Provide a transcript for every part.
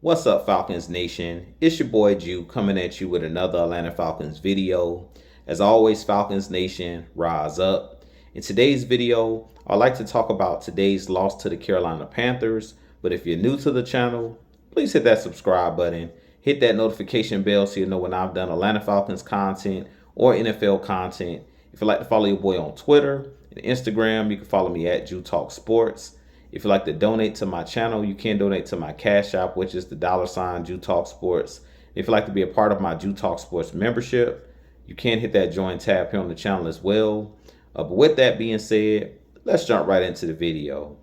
What's up, Falcons Nation? It's your boy Jew coming at you with another Atlanta Falcons video. As always, Falcons Nation, rise up. In today's video, I'd like to talk about today's loss to the Carolina Panthers. But if you're new to the channel, please hit that subscribe button. Hit that notification bell so you know when I've done Atlanta Falcons content or NFL content. If you'd like to follow your boy on Twitter and Instagram, you can follow me at Jew Talk Sports. If you'd like to donate to my channel, you can donate to my Cash App, which is the $ Jew Talk Sports. If you'd like to be a part of my Jew Talk Sports membership, you can hit that join tab here on the channel as well. But with that being said, let's jump right into the video.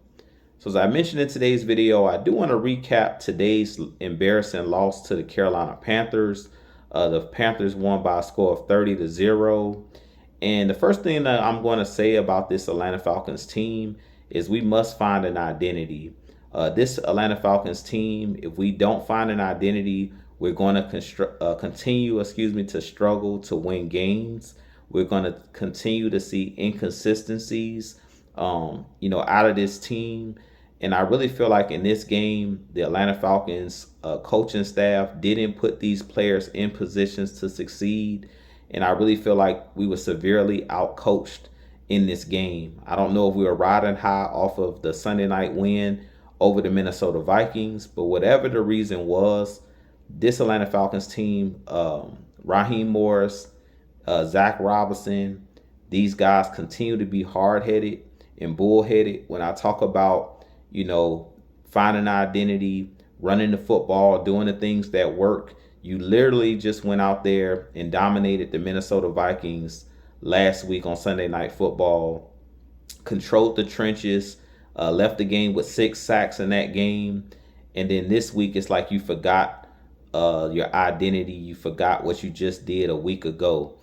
So as I mentioned in today's video, I do want to recap today's embarrassing loss to the Carolina Panthers. The Panthers won by a score of 30-0. And the first thing that I'm going to say about this Atlanta Falcons team is we must find an identity. This Atlanta Falcons team, if we don't find an identity, we're going to continue to struggle to win games. We're going to continue to see inconsistencies, out of this team. And I really feel like in this game, the Atlanta Falcons coaching staff didn't put these players in positions to succeed. And I really feel like we were severely outcoached in this game. I don't know if we were riding high off of the Sunday night win over the Minnesota Vikings, but whatever the reason was, this Atlanta Falcons team, Raheem Morris, Zach Robinson, these guys continue to be hard-headed and bullheaded. When I talk about, finding an identity, running the football, doing the things that work, you literally just went out there and dominated the Minnesota Vikings last week on Sunday Night Football, controlled the trenches, left the game with 6 sacks in that game. And then this week, it's like you forgot your identity. You forgot what you just did a week ago.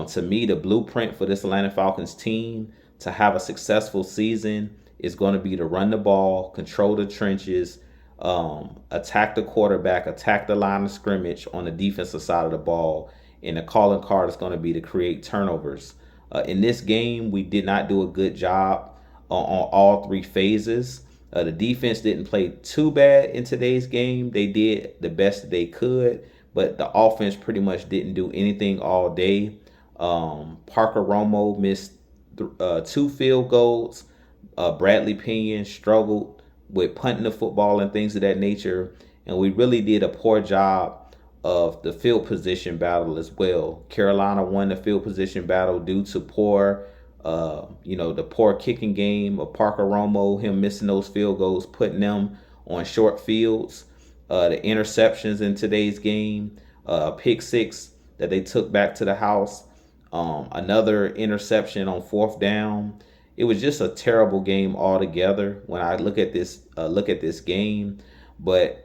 To me, the blueprint for this Atlanta Falcons team to have a successful season is going to be to run the ball, control the trenches, attack the quarterback, attack the line of scrimmage on the defensive side of the ball. And the calling card is going to be to create turnovers. In this game, we did not do a good job on all 3 phases. The defense didn't play too bad in today's game. They did the best they could, but the offense pretty much didn't do anything all day. Parker Romo missed 2 field goals. Bradley Pinion struggled with punting the football and things of that nature. And we really did a poor job of the field position battle as well. Carolina won the field position battle due to the poor kicking game of Parker Romo, him missing those field goals, putting them on short fields. The interceptions in today's game, pick 6 that they took back to the house, another interception on 4th down. It was just a terrible game altogether when I look at this game. But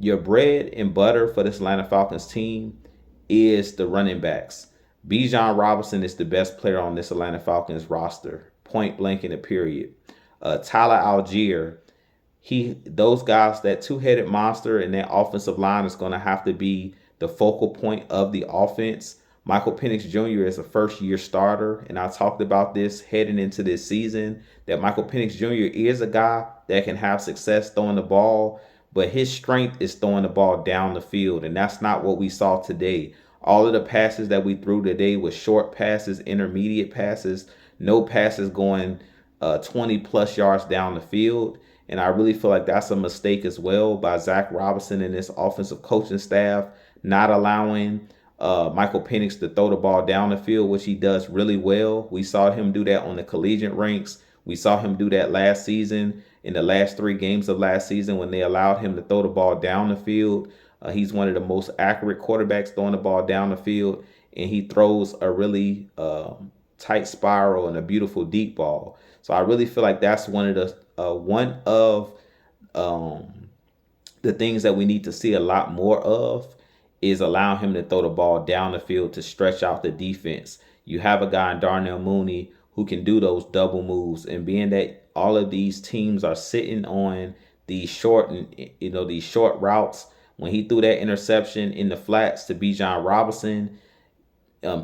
your bread and butter for this Atlanta Falcons team is the running backs. Bijan Robinson is the best player on this Atlanta Falcons roster, point blank in the period. Tyler Algier, those guys, that 2-headed monster and that offensive line is going to have to be the focal point of the offense. Michael Penix Jr. is a first-year starter, and I talked about this heading into this season, that Michael Penix Jr. is a guy that can have success throwing the ball, but his strength is throwing the ball down the field, and that's not what we saw today. All of the passes that we threw today were short passes, intermediate passes, no passes going 20-plus yards down the field. And I really feel like that's a mistake as well by Zach Robinson and this offensive coaching staff, not allowing Michael Penix to throw the ball down the field, which he does really well. We saw him do that on the collegiate ranks. We saw him do that last season in the last 3 games of last season when they allowed him to throw the ball down the field. He's one of the most accurate quarterbacks throwing the ball down the field, and he throws a really tight spiral and a beautiful deep ball. So I really feel like that's one of the things that we need to see a lot more of, is allowing him to throw the ball down the field to stretch out the defense. You have a guy in Darnell Mooney who can do those double moves, and being that all of these teams are sitting on these short routes, when he threw that interception in the flats to Bijan Robinson,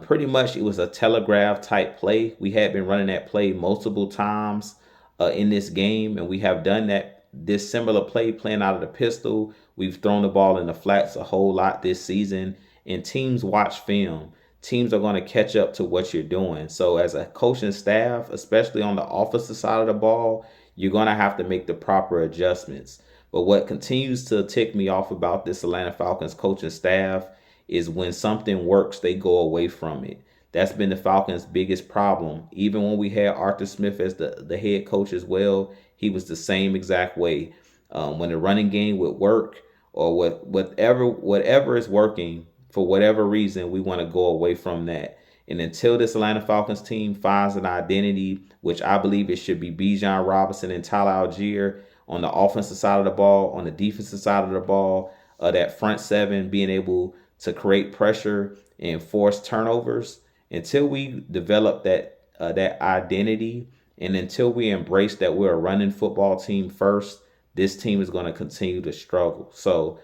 pretty much it was a telegraph type play. We had been running that play multiple times in this game, and we have done that this similar play playing out of the pistol. We've thrown the ball in the flats a whole lot this season, and teams watch film. Teams are going to catch up to what you're doing. So as a coaching staff, especially on the offensive side of the ball, you're going to have to make the proper adjustments. But what continues to tick me off about this Atlanta Falcons coaching staff is when something works, they go away from it. That's been the Falcons' biggest problem. Even when we had Arthur Smith as the head coach as well, he was the same exact way. When the running game would work or whatever is working, for whatever reason, we want to go away from that. And until this Atlanta Falcons team finds an identity, which I believe it should be Bijan Robinson and Tyler Algier on the offensive side of the ball, on the defensive side of the ball, that front seven being able to create pressure and force turnovers. Until we develop that identity, and until we embrace that we're a running football team first, this team is going to continue to struggle. So,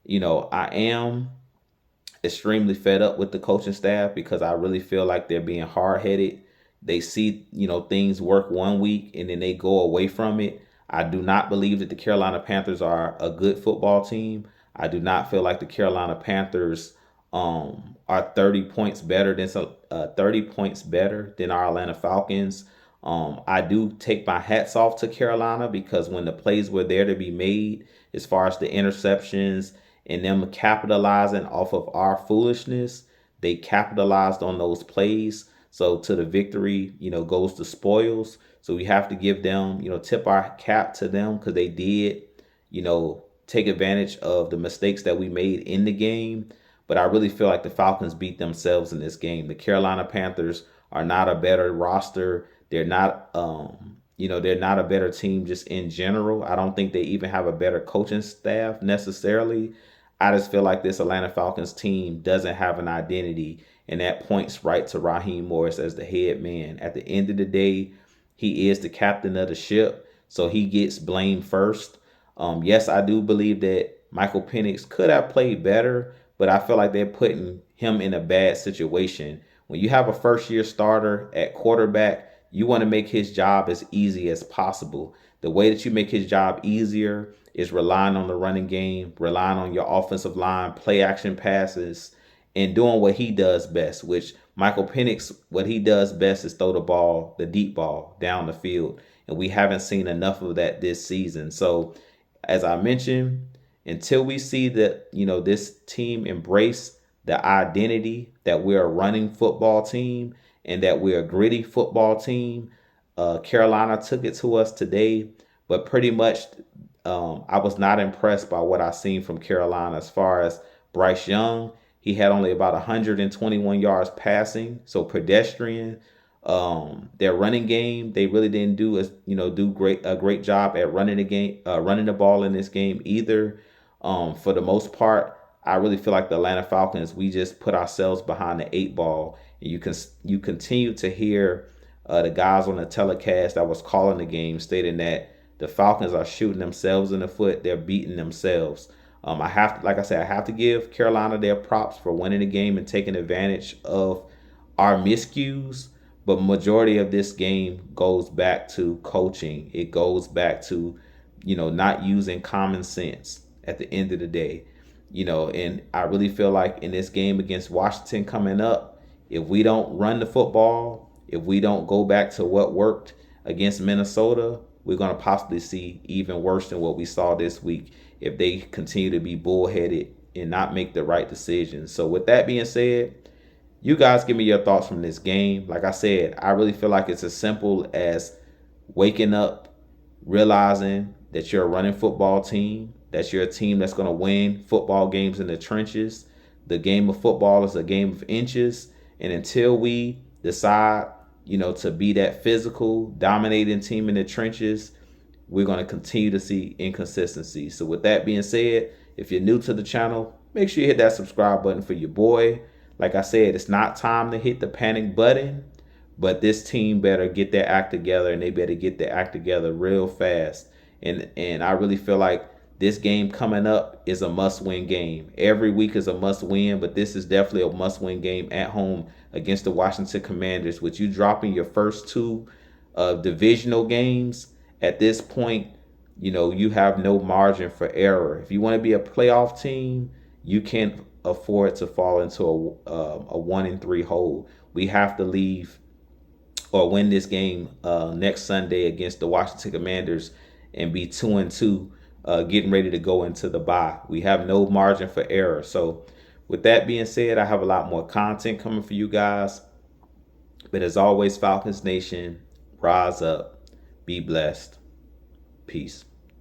I am extremely fed up with the coaching staff because I really feel like they're being hard-headed. They see, things work one week and then they go away from it. I do not believe that the Carolina Panthers are a good football team. I do not feel like the Carolina Panthers are 30 points better than our Atlanta Falcons. I do take my hats off to Carolina because when the plays were there to be made, as far as the interceptions and them capitalizing off of our foolishness, they capitalized on those plays. So to the victory, goes the spoils. So we have to give them, tip our cap to them because they did, take advantage of the mistakes that we made in the game. But I really feel like the Falcons beat themselves in this game. The Carolina Panthers are not a better roster. They're not, they're not a better team just in general. I don't think they even have a better coaching staff necessarily. I just feel like this Atlanta Falcons team doesn't have an identity, and that points right to Raheem Morris as the head man. At the end of the day, he is the captain of the ship, so he gets blamed first. Yes, I do believe that Michael Penix could have played better, but I feel like they're putting him in a bad situation. When you have a first-year starter at quarterback, you want to make his job as easy as possible. The way that you make his job easier is relying on the running game, relying on your offensive line, play action passes, and doing what he does best, which Michael Penix, what he does best is throw the ball, the deep ball, down the field. And we haven't seen enough of that this season. So, as I mentioned, until we see that, this team embrace the identity that we're a running football team and that we're a gritty football team. Carolina took it to us today, but pretty much I was not impressed by what I seen from Carolina as far as Bryce Young. He had only about 121 yards passing, so pedestrian. Their running game, they really didn't do a great job at running the ball in this game either. For the most part, I really feel like the Atlanta Falcons, we just put ourselves behind the 8 ball. And you continue to hear the guys on the telecast that was calling the game stating that the Falcons are shooting themselves in the foot. They're beating themselves. I have to give Carolina their props for winning the game and taking advantage of our miscues. But majority of this game goes back to coaching. It goes back to, not using common sense at the end of the day. And I really feel like in this game against Washington coming up, if we don't run the football, if we don't go back to what worked against Minnesota, we're going to possibly see even worse than what we saw this week if they continue to be bullheaded and not make the right decisions. So with that being said, you guys give me your thoughts from this game. Like I said, I really feel like it's as simple as waking up, realizing that you're a running football team, that you're a team that's going to win football games in the trenches. The game of football is a game of inches. And until we decide, to be that physical, dominating team in the trenches, we're going to continue to see inconsistency. So with that being said, if you're new to the channel, make sure you hit that subscribe button for your boy. Like I said, it's not time to hit the panic button, but this team better get their act together, and they better get their act together real fast. And I really feel like this game coming up is a must-win game. Every week is a must-win, but this is definitely a must-win game at home against the Washington Commanders. With you dropping your first 2 divisional games at this point, you have no margin for error. If you want to be a playoff team, you can't afford to fall into a 1-3 hole. We have to leave or win this game next Sunday against the Washington Commanders and be 2-2, getting ready to go into the bye. We have no margin for error. So, with that being said, I have a lot more content coming for you guys. But as always, Falcons Nation, rise up, be blessed, peace.